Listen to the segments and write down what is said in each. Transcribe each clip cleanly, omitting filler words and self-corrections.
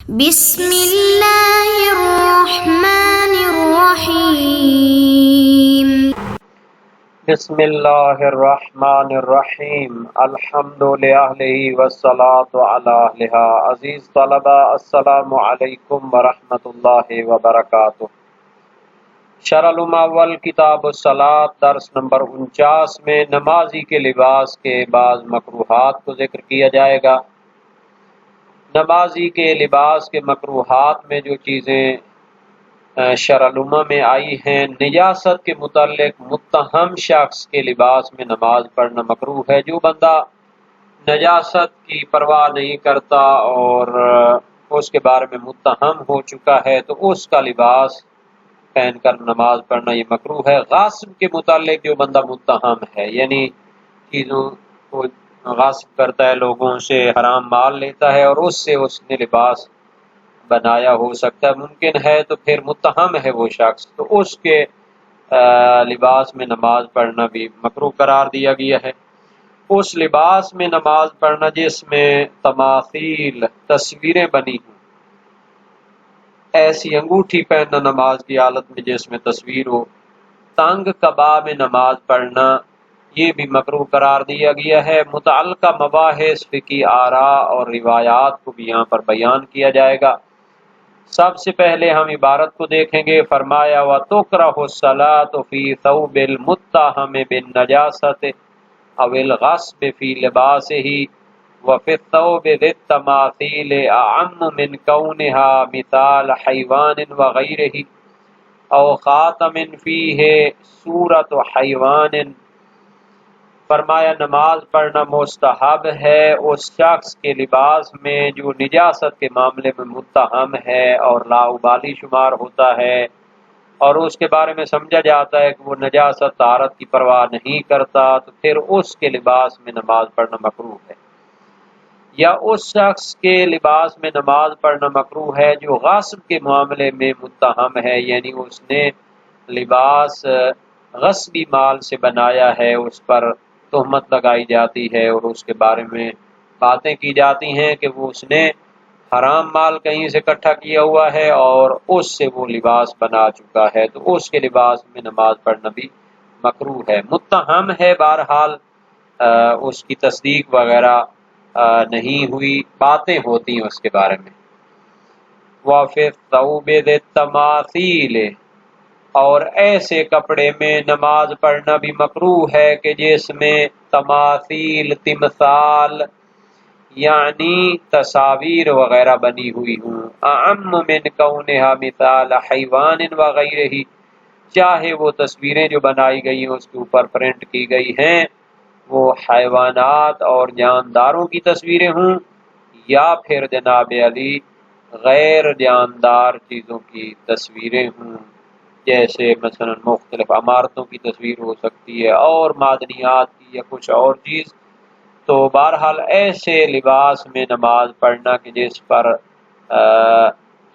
بسم اللہ الرحمن الرحیم بسم اللہ الرحمن الرحیم الحمد للہ والصلاة علی اہلہا۔ عزیز طلبہ، السلام علیکم ورحمۃ اللہ وبرکاتہ۔ شرح الاول کتاب الصلاۃ درس نمبر 49 میں نمازی کے لباس کے بعض مکروہات کو ذکر کیا جائے گا۔ نمازی کے لباس کے مکروہات میں جو چیزیں شرع الامہ میں آئی ہیں، نجاست کے متعلق متہم شخص کے لباس میں نماز پڑھنا مکروہ ہے۔ جو بندہ نجاست کی پرواہ نہیں کرتا اور اس کے بارے میں متہم ہو چکا ہے تو اس کا لباس پہن کر نماز پڑھنا یہ مکروہ ہے۔ غاصب کے متعلق جو بندہ متہم ہے، یعنی چیزوں کو غاصب کرتا ہے، لوگوں سے حرام مال لیتا ہے اور اس سے اس نے لباس بنایا ہو سکتا ہے، ممکن ہے، تو پھر متہم ہے وہ شخص، تو اس کے لباس میں نماز پڑھنا بھی مکروہ قرار دیا گیا ہے۔ اس لباس میں نماز پڑھنا جس میں تماثیل تصویریں بنی ہوں، ایسی انگوٹھی پہننا نماز کی حالت میں جس میں تصویر ہو، تنگ کبا میں نماز پڑھنا یہ بھی مکروہ قرار دیا گیا ہے۔ متعلقہ مباحث، فقہی آراء اور روایات کو بھی یہاں پر بیان کیا جائے گا۔ سب سے پہلے ہم عبارت کو دیکھیں گے۔ فرمایا وَتُكْرَهُ الصَّلَاةُ فِي ثَوْبِ الْمُتَّهَمِ بِالنَّجَاسَةِ أَوِ الْغَصْبِ فِي لِبَاسِهِ وَفِي الثَّوْبِ ذِي التَّمَاثِيلِ أَعَمُّ مِنْ كَوْنِهَا مِثَالَ حَيْوَانٍ وَغَيْرِهِ أَوْ خَاتَمٍ فِيهِ صُورَةُ حَيْوَانٍ۔ فرمایا نماز پڑھنا مستحب ہے اس شخص کے لباس میں جو نجاست کے معاملے میں متہم ہے اور لاابالی شمار ہوتا ہے، اور اس کے بارے میں سمجھا جاتا ہے کہ وہ نجاست طہارت کی پرواہ نہیں کرتا، تو پھر اس کے لباس میں نماز پڑھنا مکروہ ہے۔ یا اس شخص کے لباس میں نماز پڑھنا مکروہ ہے جو غاصب کے معاملے میں متہم ہے، یعنی اس نے لباس غصبی مال سے بنایا ہے، اس پر تہمت لگائی جاتی ہے اور اس کے بارے میں باتیں کی جاتی ہیں کہ وہ اس نے حرام مال کہیں سے اکٹھا کیا ہوا ہے اور اس سے وہ لباس بنا چکا ہے، تو اس کے لباس میں نماز پڑھنا بھی مکروہ ہے۔ متہم ہے، بہرحال اس کی تصدیق وغیرہ نہیں ہوئی، باتیں ہوتی ہیں اس کے بارے میں۔ وَفِي الثَّوْبِ ذِي التَّمَاثِيلِ، اور ایسے کپڑے میں نماز پڑھنا بھی مکروہ ہے کہ جس میں تماثیل، تمثال یعنی تصاویر وغیرہ بنی ہوئی ہوں۔ اعم من کونہا مثال حیوان وغیرہ، چاہے وہ تصویریں جو بنائی گئی ہیں اس کے اوپر پرنٹ کی گئی ہیں وہ حیوانات اور جانداروں کی تصویریں ہوں، یا پھر جناب علی غیر جاندار چیزوں کی تصویریں ہوں، جیسے مثلا مختلف عمارتوں کی تصویر ہو سکتی ہے اور معدنیات کی یا کچھ اور چیز۔ تو بہرحال ایسے لباس میں نماز پڑھنا کہ جس پر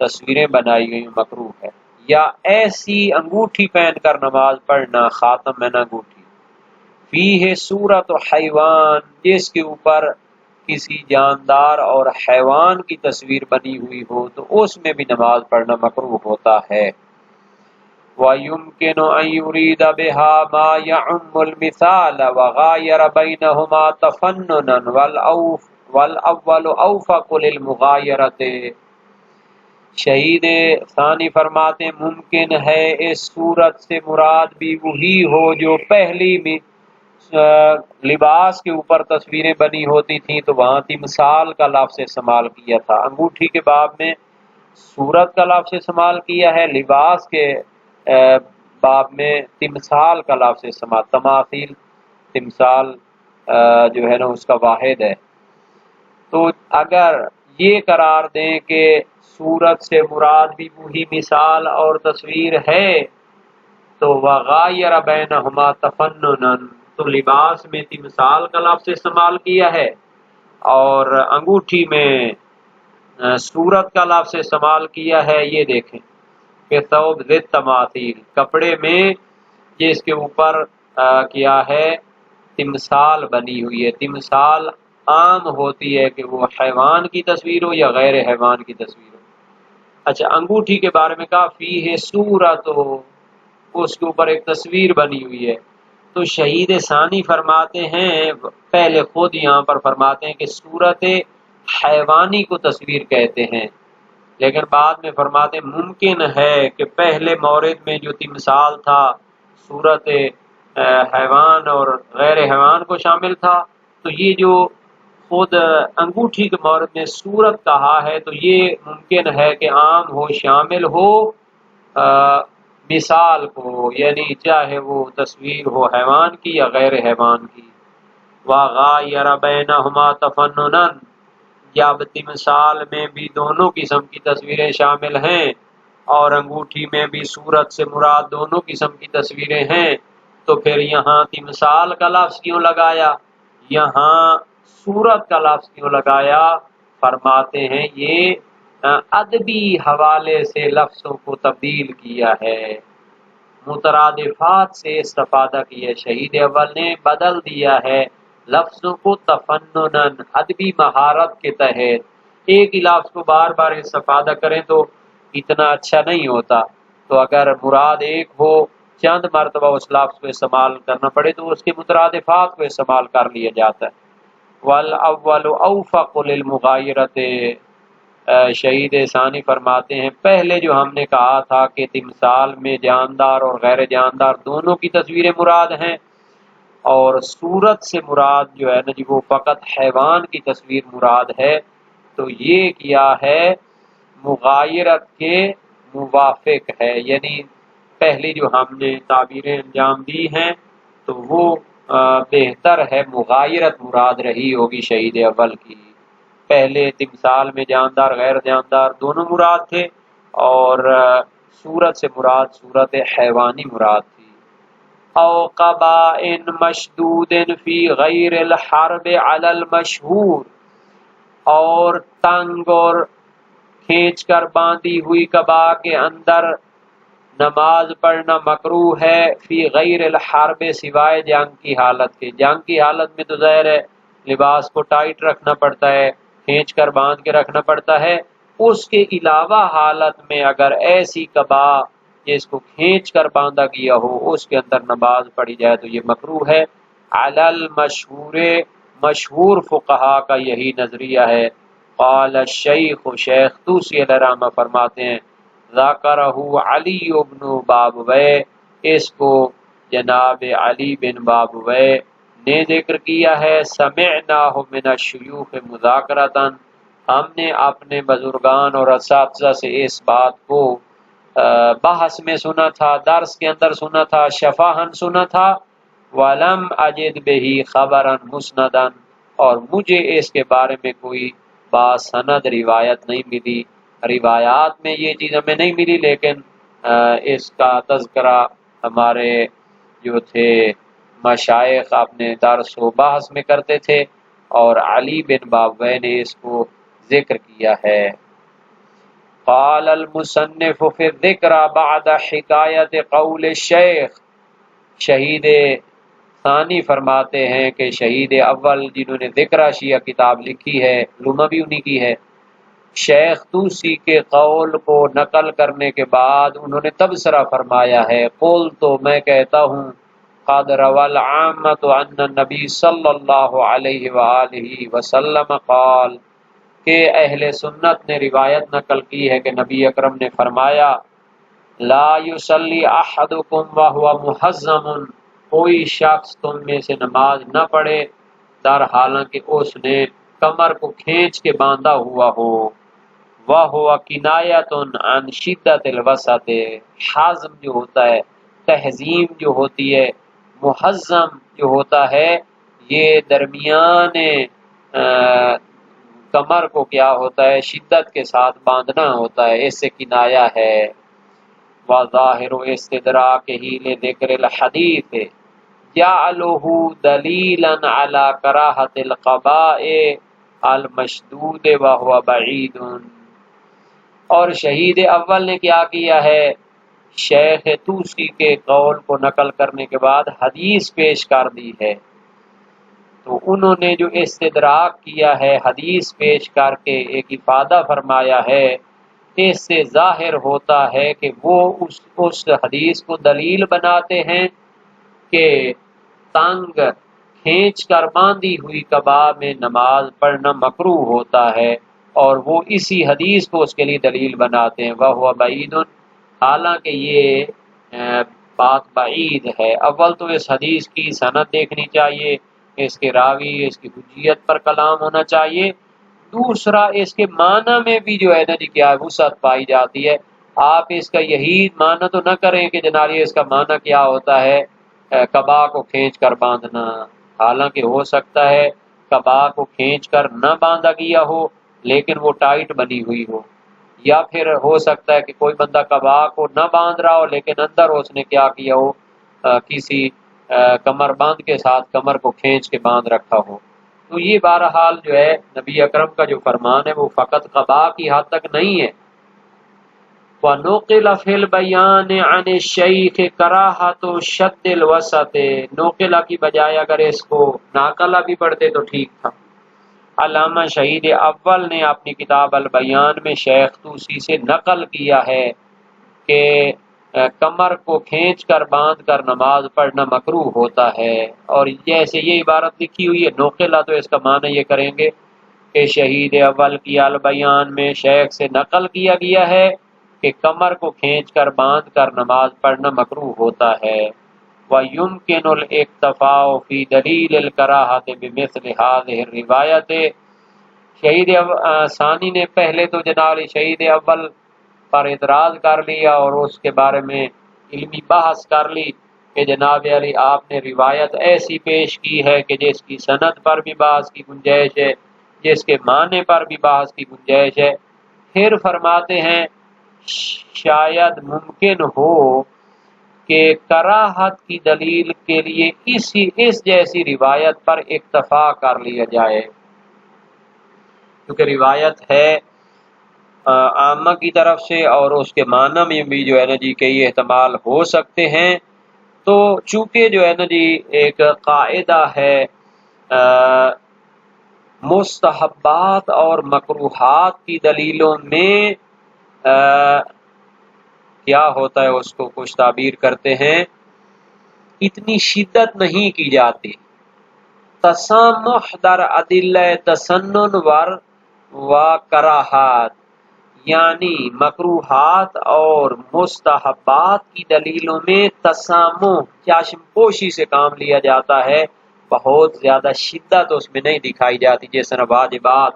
تصویریں بنائی گئی مکروہ ہے۔ یا ایسی انگوٹھی پہن کر نماز پڑھنا، خاتم میں انگوٹھی، فیہ صورت حیوان، جس کے اوپر کسی جاندار اور حیوان کی تصویر بنی ہوئی ہو، تو اس میں بھی نماز پڑھنا مکروہ ہوتا ہے۔ وَيُمْكِنُ أَن يُرِيدَ بِهَا مَا يَعُمُّ الْمِثَالَ وَغَايَرَ بَيْنَهُمَا تَفَنُّنًا وَالْأَوَّلُ أَوْفَقُ لِلْمُغَايَرَةِ۔ شہید ثانی فرماتے ہیں ممکن ہے اس صورت سے مراد بھی وہی ہو جو پہلی میں لباس کے اوپر تصویریں بنی ہوتی تھیں، تو وہاں تمثال کا لفظ استعمال کیا تھا۔ انگوٹھی کے باب میں صورت کا لفظ استعمال کیا ہے، لباس کے باب میں تمثال کا لفظ استعمال، تماثیل، تمثال جو ہے نا اس کا واحد ہے۔ تو اگر یہ قرار دیں کہ صورت سے مراد بھی وہی مثال اور تصویر ہے، تو وغایر بینہما تفننا، تو لباس میں تمثال کا لفظ استعمال کیا ہے اور انگوٹھی میں صورت کا لفظ استعمال کیا ہے۔ یہ دیکھیں کہ ثوب ذی التماثیل، کپڑے میں جس کے اوپر کیا ہے تمثال بنی ہوئی ہے۔ تمثال عام ہوتی ہے کہ وہ حیوان کی تصویر ہو یا غیر حیوان کی تصویر ہو۔ اچھا، انگوٹھی کے بارے میں کہا فی ہے سورت ہو، اس کے اوپر ایک تصویر بنی ہوئی ہے۔ تو شہید ثانی فرماتے ہیں، پہلے خود یہاں پر فرماتے ہیں کہ صورت حیوانی کو تصویر کہتے ہیں، لیکن بعد میں فرماتے ہیں ممکن ہے کہ پہلے مورد میں جو تمثال تھا صورت حیوان اور غیر حیوان کو شامل تھا، تو یہ جو خود انگوٹھی کے مورد میں صورت کہا ہے تو یہ ممکن ہے کہ عام ہو، شامل ہو مثال کو، یعنی چاہے وہ تصویر ہو حیوان کی یا غیر حیوان کی۔ وَغَایَرَ بَیْنَهُمَا تَفَنُّنًا، یا تمثال میں بھی دونوں قسم کی تصویریں شامل ہیں اور انگوٹھی میں بھی صورت سے مراد دونوں قسم کی تصویریں ہیں، تو پھر یہاں تمثال کا لفظ کیوں لگایا، یہاں صورت کا لفظ کیوں لگایا؟ فرماتے ہیں یہ ادبی حوالے سے لفظوں کو تبدیل کیا ہے، مترادفات سے استفادہ کیا، شہید اول نے بدل دیا ہے لفظوں کو تفنناً، ادبی مہارت کے تحت۔ ایک ہی لفظ کو بار بار استفادہ کریں تو اتنا اچھا نہیں ہوتا، تو اگر مراد ایک ہو، چند مرتبہ اس لفظ کو استعمال کرنا پڑے تو اس کے مترادفات کو استعمال کر لیا جاتا ہے۔ والاول اوفق للمغایرت، شہید ثانی فرماتے ہیں پہلے جو ہم نے کہا تھا کہ تمثال میں جاندار اور غیر جاندار دونوں کی تصویریں مراد ہیں، اور صورت سے مراد جو ہے نا جی وہ فقط حیوان کی تصویر مراد ہے، تو یہ کیا ہے مغایرت کے موافق ہے، یعنی پہلی جو ہم نے تعبیریں انجام دی ہیں تو وہ بہتر ہے، مغایرت مراد رہی ہوگی شہید اول کی۔ پہلے تمثال میں جاندار غیر جاندار دونوں مراد تھے، اور صورت سے مراد صورت حیوانی مراد تھی۔ او قبائن مشدود فی غیر الحرب علی المشہور، اور تنگ اور کھینچ کر باندھی ہوئی قبا کے اندر نماز پڑھنا مکروہ ہے، فی غیر الحرب سوائے جنگ کی حالت کے۔ جنگ کی حالت میں تو ظاہر ہے لباس کو ٹائٹ رکھنا پڑتا ہے، کھینچ کر باندھ کے رکھنا پڑتا ہے، اس کے علاوہ حالت میں اگر ایسی قبا جس کو کھینچ کر باندھا گیا ہو اس کے اندر نماز پڑھی جائے تو یہ مکروہ ہے۔ علی المشہور، مشہور فقہا کا یہی نظریہ ہے۔ قال الشیخ، شیخ طوسی علیہ الرحمہ فرماتے ہیں ذکرہ علی بن بابویہ، اس کو جناب علی بن بابویہ نے ذکر کیا ہے، سمعناہ من الشیوخ مذاکرۃ، ہم نے اپنے بزرگان اور اساتذہ سے اس بات کو بحث میں سنا تھا، درس کے اندر سنا تھا، شفاہن سنا تھا، ولم اجد بہ خبرا مسندا، اور مجھے اس کے بارے میں کوئی باسند روایت نہیں ملی، روایات میں یہ چیز ہمیں نہیں ملی، لیکن اس کا تذکرہ ہمارے جو تھے مشائخ اپنے درس و بحث میں کرتے تھے، اور علی بن بابویہ نے اس کو ذکر کیا ہے۔ قال المصنف فی الذکر بعد حکایت قول الشیخ، شہید ثانی فرماتے ہیں کہ شہید اول جنہوں نے ذکر شیعہ کتاب لکھی ہے، علومہ بھی انہی کی ہے، شیخ طوسی کے قول کو نقل کرنے کے بعد انہوں نے تبصرہ فرمایا ہے، قول تو میں کہتا ہوں قد روى العامة عن النبی صلی اللہ علیہ وآلہ وسلم قال، کہ اہل سنت نے روایت نقل کی ہے کہ نبی اکرم نے فرمایا لا یصلی احدکم وهو محزم، کوئی شخص تم میں سے نماز نہ پڑھے در حالانکہ اس نے کمر کو کھینچ کے باندھا ہوا ہو، وَهُوَ كِنَایَةٌ عَنْ شِدَّةِ الْوَسَطِ، حزم جو ہوتا ہے، تہذیم جو ہوتی ہے، محزم جو ہوتا ہے یہ درمیان کمر کو کیا ہوتا ہے شدت کے ساتھ باندھنا ہوتا ہے، اس سے کنایا ہے۔ وظاہر استدراکہ لذکر الحدیث جعلہ دلیلا علی کراہۃ القباء المشدود وہو بعید، اور شہید اول نے کیا کیا ہے، شیخ طوسی کے قول کو نقل کرنے کے بعد حدیث پیش کر دی ہے، تو انہوں نے جو استدراک کیا ہے حدیث پیش کر کے ایک افادہ فرمایا ہے اس سے ظاہر ہوتا ہے کہ وہ اس حدیث کو دلیل بناتے ہیں کہ تنگ کھینچ کر باندھی ہوئی کباب میں نماز پڑھنا مکروہ ہوتا ہے، اور وہ اسی حدیث کو اس کے لیے دلیل بناتے ہیں۔ وَهُوَ بَعِيدٌ، حالانکہ یہ بات بعید ہے۔ اول تو اس حدیث کی سند دیکھنی چاہیے، اس کے راوی، اس کی حجیت پر کلام ہونا چاہیے۔ دوسرا، اس کے معنی میں بھی جو ہے نا جی کیا وسعت پائی جاتی ہے۔ آپ اس کا یہی معنی تو نہ کریں کہ جناب اس کا معنی کیا ہوتا ہے کبا کو کھینچ کر باندھنا، حالانکہ ہو سکتا ہے کبا کو کھینچ کر نہ باندھا گیا ہو لیکن وہ ٹائٹ بنی ہوئی ہو، یا پھر ہو سکتا ہے کہ کوئی بندہ کبا کو نہ باندھ رہا ہو لیکن اندر اس نے کیا کیا ہو، کسی کمر بند کے ساتھ کمر کو کھینچ کے باندھ رکھا ہو۔ تو یہ بہرحال جو ہے نبی اکرم کا جو فرمان ہے وہ فقط قضاء کی حد تک نہیں ہے۔ وَنُقِلَ فِي الْبَيَانِ عَنِ الشَّيْخِ كَرَاهَةُ شَدِّ الْوَسَطِ، نقلہ کی بجائے اگر اس کو ناقلہ بھی پڑھتے تو ٹھیک تھا۔ علامہ شہید اول نے اپنی کتاب البیان میں شیخ طوسی سے نقل کیا ہے کہ کمر کو کھینچ کر باندھ کر نماز پڑھنا مکروہ ہوتا ہے، اور جیسے یہ عبارت لکھی ہوئی ہے نقلہ، تو اس کا معنی یہ کریں گے کہ شہید اول کی البیان میں شیخ سے نقل کیا گیا ہے کہ کمر کو کھینچ کر باندھ کر نماز پڑھنا مکروہ ہوتا ہے۔ وَيُمْكِنُ الْاِكْتِفَاءُ فِي دَلِيلِ الْكَرَاهَةِ بِمِثْلِ هَذِهِ الرِّوَایَةِ، شہید ثانی نے پہلے تو جناب شہید اول پر اعتراض کر لیا اور اس کے بارے میں علمی بحث کر لی کہ جناب علی آپ نے روایت ایسی پیش کی ہے کہ جس کی سند پر بھی بحث کی گنجائش ہے، جس کے معنی پر بھی بحث کی گنجائش ہے۔ پھر فرماتے ہیں شاید ممکن ہو کہ کراہت کی دلیل کے لیے اس جیسی روایت پر اکتفا کر لیا جائے، کیونکہ روایت ہے عامہ کی طرف سے اور اس کے معنی میں بھی جو ہے نا جی کئی احتمال ہو سکتے ہیں۔ تو چونکہ جو ہے نا جی ایک قاعدہ ہے مستحبات اور مکروہات کی دلیلوں میں کیا ہوتا ہے، اس کو کچھ تعبیر کرتے ہیں، اتنی شدت نہیں کی جاتی۔ تسامح در ادلہ تسنن و کراہات، یعنی مکروہات اور مستحبات کی دلیلوں میں تسامح، چاشم پوشی سے کام لیا جاتا ہے، بہت زیادہ شدت اس میں نہیں دکھائی جاتی، جس طرح واجبات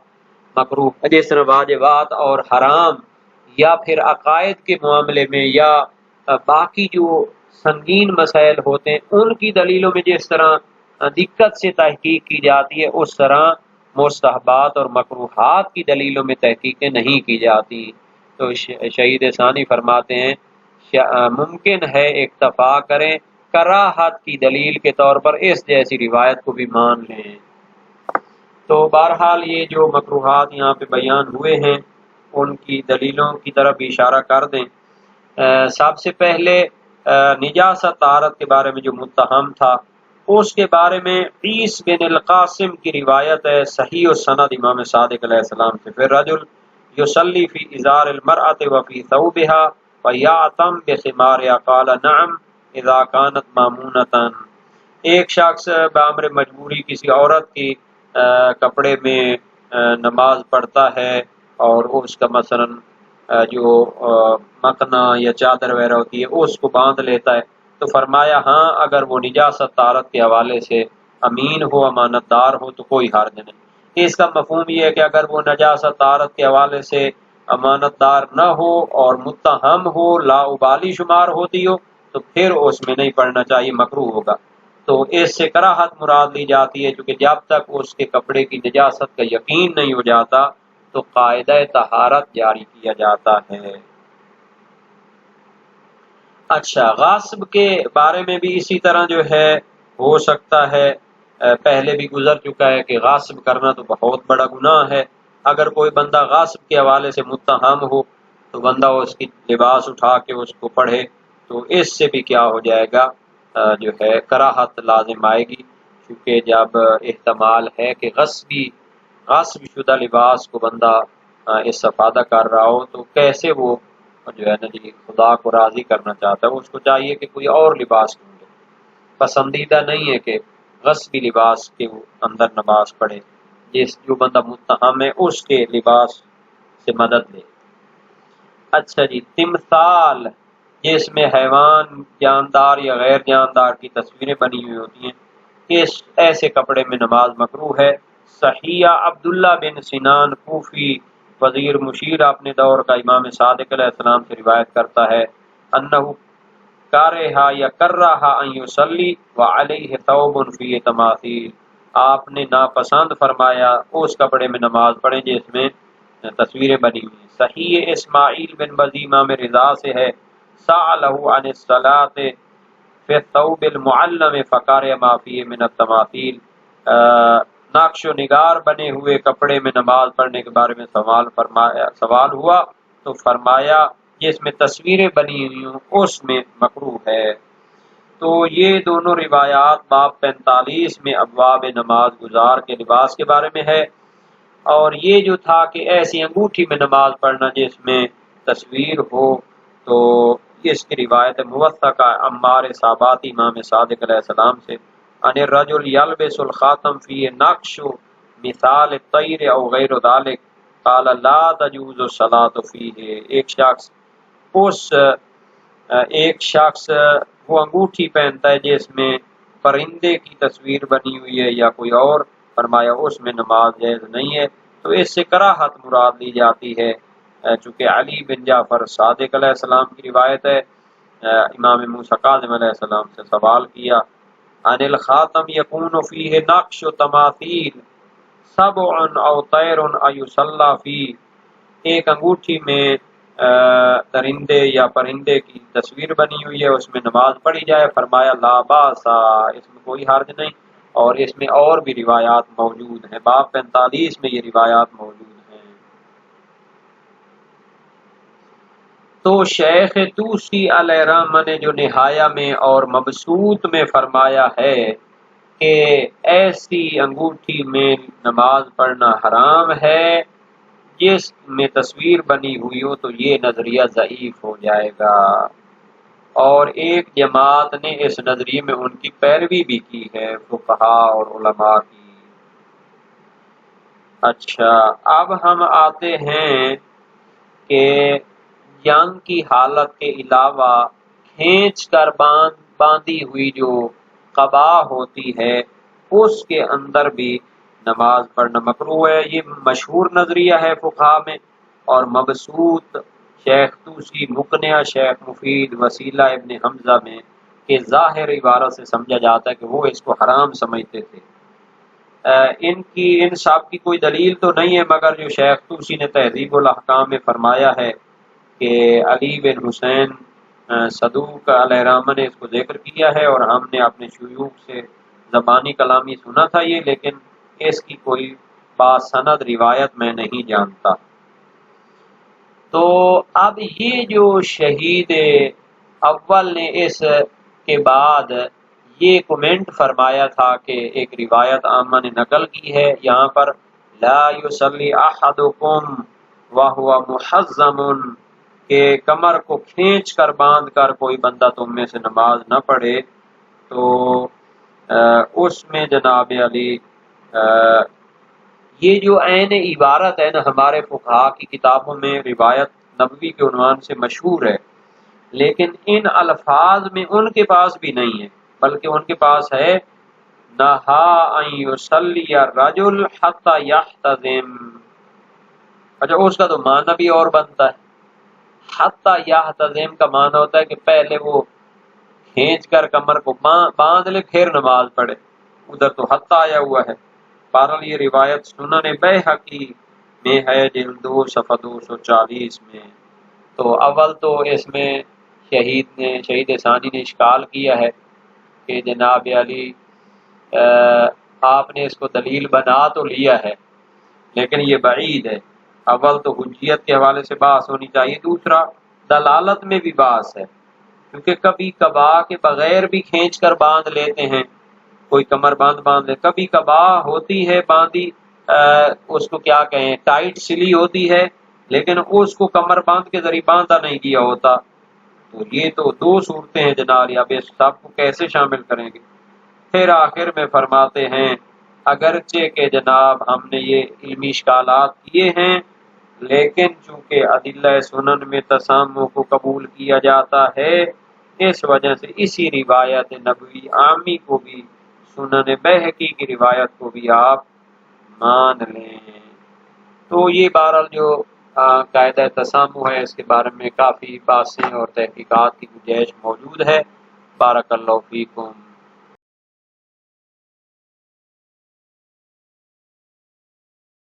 مکروہ، جس طرح واجبات اور حرام یا پھر عقائد کے معاملے میں یا باقی جو سنگین مسائل ہوتے ہیں ان کی دلیلوں میں جس طرح دقت سے تحقیق کی جاتی ہے، اس طرح مستحبات اور مکروہات کی دلیلوں میں تحقیقیں نہیں کی جاتی۔ تو شہید ثانی فرماتے ہیں ممکن ہے اکتفا کریں کراہت کی دلیل کے طور پر اس جیسی روایت کو بھی مان لیں۔ تو بہرحال یہ جو مکروہات یہاں پہ بیان ہوئے ہیں ان کی دلیلوں کی طرف اشارہ کر دیں۔ سب سے پہلے نجاست طہارت کے بارے میں جو متہم تھا اس کے بارے میں عیس بن القاسم کی روایت ہے صحیح السند امام صادق علیہ السلام سے، پھر رجل یصلی فی ازار المرأة وفی ثوبها فیعتم بخمارها قال نعم اذا كانت مامونۃ، ایک شخص بامر مجبوری کسی عورت کی کپڑے میں نماز پڑھتا ہے اور اس کا مثلا جو مکنا یا چادر وغیرہ ہوتی ہے اس کو باندھ لیتا ہے، تو فرمایا ہاں اگر وہ نجاست طہارت کے حوالے سے امین ہو، امانت دار ہو تو کوئی حرج نہیں۔ اس کا مفہوم یہ ہے کہ اگر وہ نجاست طہارت کے حوالے سے امانت دار نہ ہو اور متہم ہو، لا ابالی شمار ہوتی ہو، تو پھر اس میں نہیں پڑھنا چاہیے، مکروہ ہوگا۔ تو اس سے کراہت مراد لی جاتی ہے، کیونکہ جب تک اس کے کپڑے کی نجاست کا یقین نہیں ہو جاتا تو قاعدہ طہارت جاری کیا جاتا ہے۔ اچھا، غصب کے بارے میں بھی اسی طرح جو ہے ہو سکتا ہے، پہلے بھی گزر چکا ہے کہ غصب کرنا تو بہت بڑا گناہ ہے۔ اگر کوئی بندہ غصب کے حوالے سے متہم ہو تو بندہ اس کی لباس اٹھا کے اس کو پڑھے تو اس سے بھی کیا ہو جائے گا، جو ہے کراہت لازم آئے گی، کیونکہ جب احتمال ہے کہ غصب شدہ لباس کو بندہ استفادہ کر رہا ہو تو کیسے وہ جو ہے نا جی خدا کو راضی کرنا چاہتا ہے، اس کو چاہیے کہ کوئی اور لباس ڈھونڈے۔ پسندیدہ نہیں ہے کہ غصبی لباس کے اندر نماز پڑھے، جو بندہ متہم ہے اس کے لباس سے مدد لے۔ اچھا جی، تمثال جس میں حیوان، جاندار یا غیر جاندار کی تصویریں بنی ہوئی ہوتی ہیں، اس ایسے کپڑے میں نماز مکروہ ہے۔ صحیح عبداللہ بن سنان کوفی وزیر مشیر اپنے دور کا امام صادق علیہ السلام سے روایت کرتا ہے انہو کارہا یا کرہا ان یصلی وعلیہ ثوب فی تماثیل، آپ نے ناپسند فرمایا اس کپڑے میں نماز پڑھیں جس میں تصویریں بنی ہوئی ہیں۔ صحیح اسماعیل بن بزی امام رضا سے ہے سألہ عن الصلاۃ فی الثوب المعلم فقارئ ما فیہ من التماثیل، نقش و نگار بنے ہوئے کپڑے میں نماز پڑھنے کے بارے میں سوال ہوا تو فرمایا جس میں تصویریں بنی ہوئی ہوں اس میں مکروہ ہے۔ تو یہ دونوں روایات باب 45 میں ابواب نماز گزار کے لباس کے بارے میں ہے، اور یہ جو تھا کہ ایسی انگوٹھی میں نماز پڑھنا جس میں تصویر ہو، تو اس کی روایت موثقہ عمار صحاباتی امام صادق علیہ السلام سے ان الرجل یلبس الخاتم فی نقش مثال الطیر او غیر ذلك قال لا تجوز الصلاۃ فیہ، ایک شخص وہ انگوٹھی پہنتا ہے جس میں پرندے کی تصویر بنی ہوئی ہے یا کوئی اور، فرمایا اس میں نماز جائز نہیں ہے۔ تو اس سے کراہت مراد لی جاتی ہے، چونکہ علی بن جعفر صادق علیہ السلام کی روایت ہے، امام موسیٰ کاظم علیہ السلام سے سوال کیا عن الخاتم یکون فیہ نقش و تماثیل سبع او طیر ایصلی فی، ایک انگوٹھی میں درندے یا پرندے کی تصویر بنی ہوئی ہے اس میں نماز پڑھی جائے، فرمایا لا باس، اس میں کوئی حرج نہیں، اور اس میں اور بھی روایات موجود ہیں، باب 45 میں یہ روایات موجود ہیں۔ تو شیخ طوسی علیہ رحمہ نے جو نہایہ میں اور مبسوط میں فرمایا ہے کہ ایسی انگوٹھی میں نماز پڑھنا حرام ہے جس میں تصویر بنی ہوئی ہو، تو یہ نظریہ ضعیف ہو جائے گا، اور ایک جماعت نے اس نظریے میں ان کی پیروی بھی کی ہے، فقہاء اور علماء کی۔ اچھا، اب ہم آتے ہیں کہ جنگ کی حالت کے علاوہ کھینچ کر باندھی ہوئی جو قبا ہوتی ہے اس کے اندر بھی نماز پڑھنا مکروہ ہے۔ یہ مشہور نظریہ ہے فقہاء میں، اور مبسوط شیخ طوسی، مقنع شیخ مفید، وسیلہ ابن حمزہ میں کہ ظاہر عبارت سے سمجھا جاتا ہے کہ وہ اس کو حرام سمجھتے تھے۔ ان سب کی کوئی دلیل تو نہیں ہے، مگر جو شیخ طوسی نے تہذیب الاحکام میں فرمایا ہے کہ علی بن حسین صدوق علیہ رحمہ نے اس کو ذکر کیا ہے، اور ہم نے اپنے شیوخ سے زبانی کلامی سنا تھا یہ، لیکن اس کی کوئی باسند روایت میں نہیں جانتا۔ تو اب یہ جو شہید اول نے اس کے بعد یہ کومنٹ فرمایا تھا کہ ایک روایت عامہ نے نقل کی ہے یہاں پر لا یصلی احدکم وہو محزم، کہ کمر کو کھینچ کر باندھ کر کوئی بندہ تم میں سے نماز نہ پڑھے، تو اس میں جناب علی یہ جو عین عبارت ہے نا ہمارے فقہاء کی کتابوں میں روایت نبوی کے عنوان سے مشہور ہے، لیکن ان الفاظ میں ان کے پاس بھی نہیں ہے، بلکہ ان کے پاس ہے نہا ان یصلی الرجل حتی یحتزم۔ اچھا، اس کا تو معنی بھی اور بنتا ہے، حتی یحتزم کا معنی ہوتا ہے کہ پہلے وہ کھینچ کر کمر کو باندھ لے پھر نماز پڑھے، ادھر تو حتی آیا ہوا ہے۔ بہرحال یہ روایت سنن بیہقی میں ہے جلد 2 صفحہ 240 میں۔ تو اول تو اس میں شہید ثانی نے اشکال کیا ہے کہ جناب علی آپ نے اس کو دلیل بنا تو لیا ہے لیکن یہ بعید ہے، اول تو حجیت کے حوالے سے بحث ہونی چاہیے، دوسرا دلالت میں بھی بحث ہے، کیونکہ کبھی کبا کے بغیر بھی کھینچ کر باندھ لیتے ہیں، کوئی کمر باندھ لے، کبھی کبا ہوتی ہے باندھی اس کو کیا کہیں ٹائٹ سلی ہوتی ہے لیکن اس کو کمر باندھ کے ذریعے باندھا نہیں کیا ہوتا، تو یہ تو دو صورتیں ہیں جناب، اب اس سب کو کیسے شامل کریں گے؟ پھر آخر میں فرماتے ہیں اگرچہ کہ جناب ہم نے یہ علمی اشکالات کیے ہیں، لیکن چونکہ ادلہ سنن میں تسامح کو قبول کیا جاتا ہے، اس وجہ سے اسی روایت نبوی عامی کو بھی، سنن بہقی کی روایت کو بھی آپ مان لیں۔ تو یہ بہرحال جو قاعدہ تسامح ہے، اس کے بارے میں کافی باتیں اور تحقیقات کی گنجائش موجود ہے۔ بارک اللہ فیکم۔